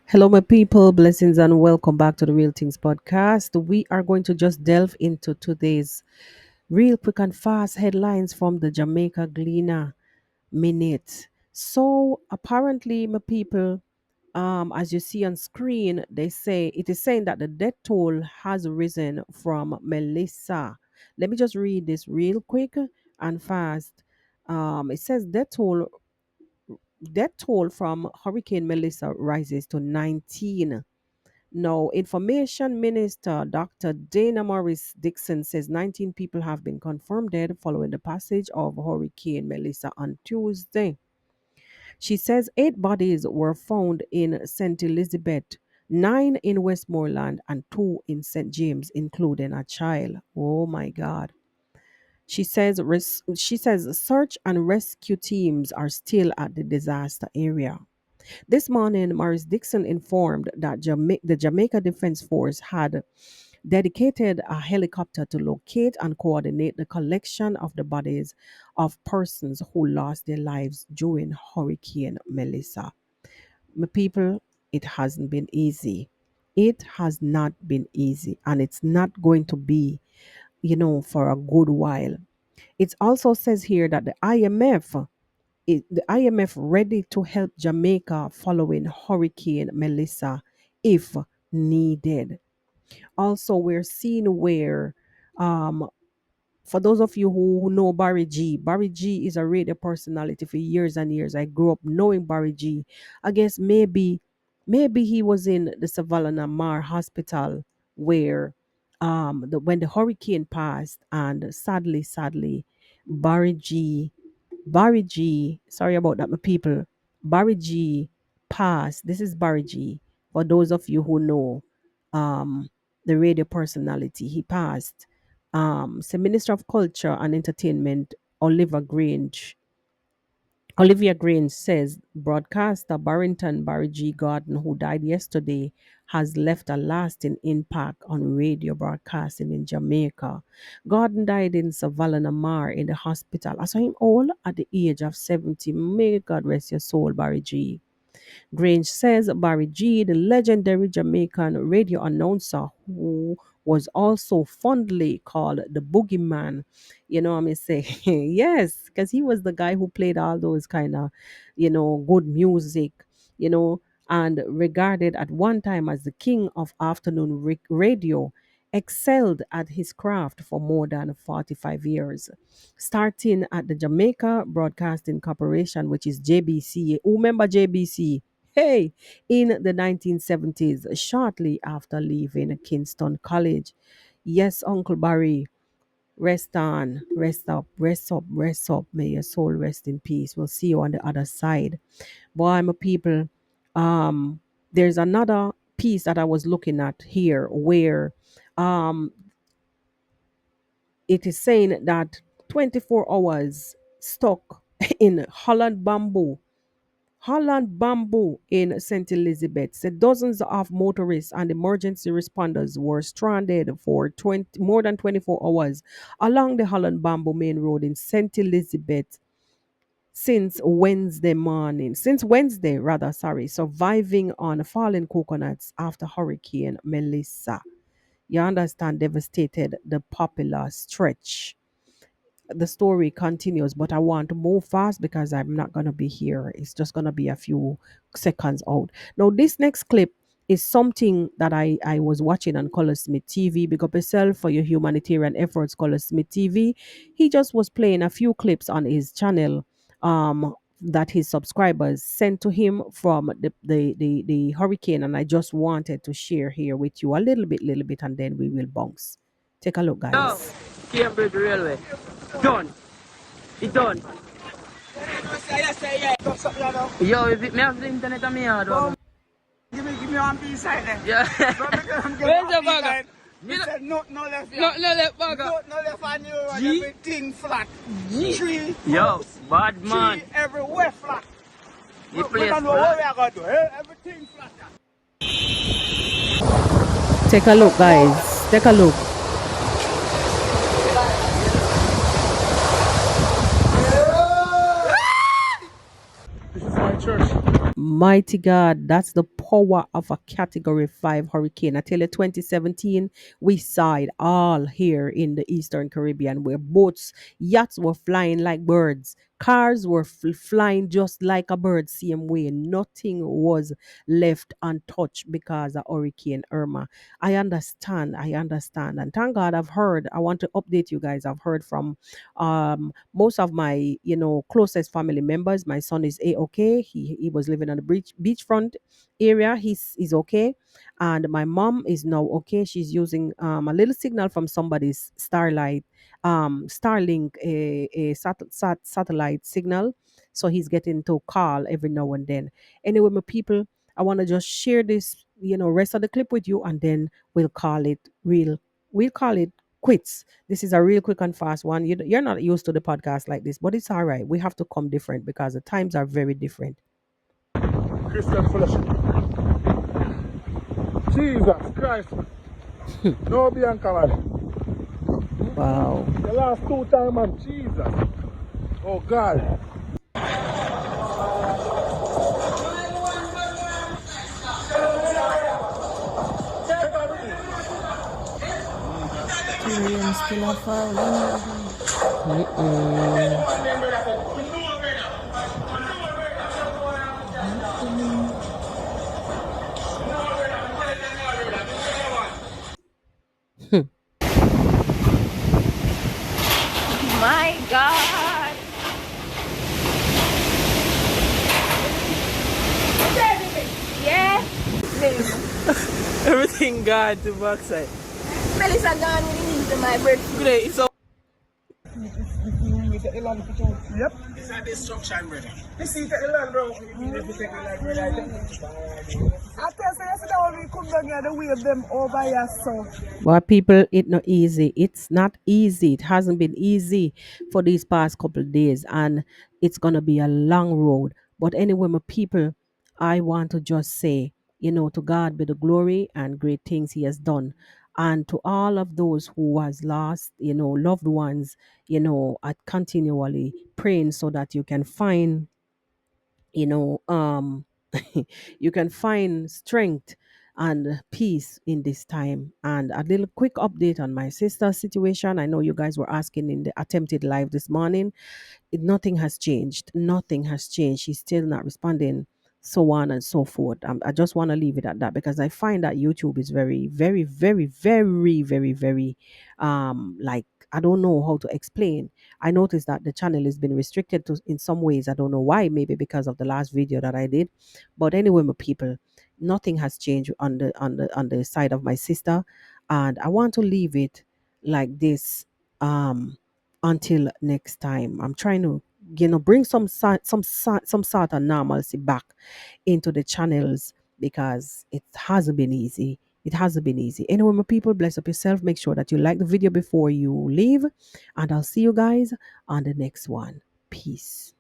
Hello, my people. Blessings and welcome back to the Real Things podcast. We are going to just delve into today's real quick and fast headlines from the Jamaica Gleaner Minute. So, apparently, my people, as you see on screen, they say it is saying that the death toll has risen from Melissa. Let me just read this real quick and fast. It says death toll from Hurricane Melissa rises to 19. Now, Information Minister Dr. Dana Morris Dixon says 19 people have been confirmed dead following the passage of Hurricane Melissa on Tuesday. She says 8 bodies were found in St. Elizabeth, 9 in Westmoreland, and 2 in St. James, including a child. Oh my God. She says search and rescue teams are still at the disaster area. This morning, Morris Dixon informed that the Jamaica Defense Force had dedicated a helicopter to locate and coordinate the collection of the bodies of persons who lost their lives during Hurricane Melissa. My people, it hasn't been easy. It has not been easy, and it's not going to be, for a good while. It also says here that the IMF ready to help Jamaica following Hurricane Melissa if needed. Also, we're seeing where, um, for those of you who know Barry G is a radio personality for years and years. I grew up knowing Barry G. I guess maybe he was in the Savannah Mar Hospital where when the hurricane passed, and sadly, Barry G Barry G, sorry about that, my people. Barry G passed. This is Barry G. For those of you who know um, the radio personality, he passed. So Minister of Culture and Entertainment, Olivia Grange says broadcaster Barrington Barry G. Gordon, who died yesterday, has left a lasting impact on radio broadcasting in Jamaica. Gordon died in Savannah Mar in the hospital. I saw him all at the age of 70. May God rest your soul, Barry G. Grange says Barry G, the legendary Jamaican radio announcer who was also fondly called the boogeyman. You know what I mean? Say, yes, because he was the guy who played all those kind of, good music, you know, and regarded at one time as the king of afternoon radio, excelled at his craft for more than 45 years. Starting at the Jamaica Broadcasting Corporation, which is JBC. Who remember JBC? Hey, in the 1970s, shortly after leaving Kingston College. Yes, Uncle Barry, rest on, rest up, rest up, rest up. May your soul rest in peace. We'll see you on the other side. Boy, my people, um, there's another piece that I was looking at here where um, it is saying that 24 hours stuck in Holland Bamboo in St. Elizabeth said dozens of motorists and emergency responders were stranded for more than 24 hours along the Holland Bamboo Main Road in St. Elizabeth since Wednesday, rather, sorry, surviving on fallen coconuts after Hurricane Melissa. You understand, devastated the popular stretch. The story continues, but I want to move fast because I'm not going to be here. It's just going to be a few seconds out. Now, this next clip is something that I was watching on Color Smith TV. Big up yourself for your humanitarian efforts, Color Smith TV. He just was playing a few clips on his channel that his subscribers sent to him from the hurricane. And I just wanted to share here with you a little bit, and then we will bounce. Take a look, Yo, guys. Cambridge Railway. Done. It done. Yo, is it me have the internet on me hard one? Give me one piece side then. Yeah. Where's the bugger? Me said no left here. No left bugger. No left on you and G. everything flat. G. Tree, Yo, house, bad man. tree everywhere flat. The We place don't know what flat. we are going to do. Eh? Everything flat. Take a look, guys. Take a look. This is my church. Mighty God, that's the power of a category 5 hurricane. I tell you, 2017, we saw it all here in the Eastern Caribbean where boats, yachts were flying like birds. Cars were flying just like a bird, same way. Nothing was left untouched because of Hurricane Irma. I understand. I understand. And thank God I've heard. I want to update you guys. I've heard from most of my closest family members. My son is okay. He was living on the beachfront area. He's okay, and my mom is now okay. She's using a little signal from somebody's Starlink, a satellite signal, so he's getting to call every now and then. Anyway, my people, I want to just share this rest of the clip with you, and then we'll call it quits. This is a real quick and fast one. You're not used to the podcast like this, but it's all right. We have to come different because the times are very different. Christian fellowship. Jesus Christ. No Bianca, man. Wow. The last two time, man. Jesus. Oh, God. Rain still a falling. Mm-mm. My God. Yeah. Everything gone to backside. Melissa gone into my birthday. Today it's a Yep. It's a destruction, brother. You see, take the land, bro. If you take the land, brother, I tell you, yesterday when we come down here, the wave them over here, so. Well, people, it not easy. It's not easy. It hasn't been easy for these past couple of days, and it's gonna be a long road. But anyway, my people, I want to just say, to God be the glory and great things He has done, and to all of those who has lost, loved ones, at continually praying so that you can find you know you can find strength and peace in this time. And a little quick update on my sister's situation. I know you guys were asking in the attempted live this morning. Nothing has changed. Nothing has changed. She's still not responding, so on and so forth. I just want to leave it at that because I find that YouTube is very, very, very, very, very, very, like, I don't know how to explain. I noticed that the channel has been restricted to in some ways. I don't know why. Maybe because of the last video that I did. But anyway, my people, nothing has changed on the side of my sister, and I want to leave it like this. Until next time. I'm trying to, bring some sort of normalcy back into the channels because it hasn't been easy. It hasn't been easy. Anyway, my people, bless up yourself. Make sure that you like the video before you leave, and I'll see you guys on the next one. Peace.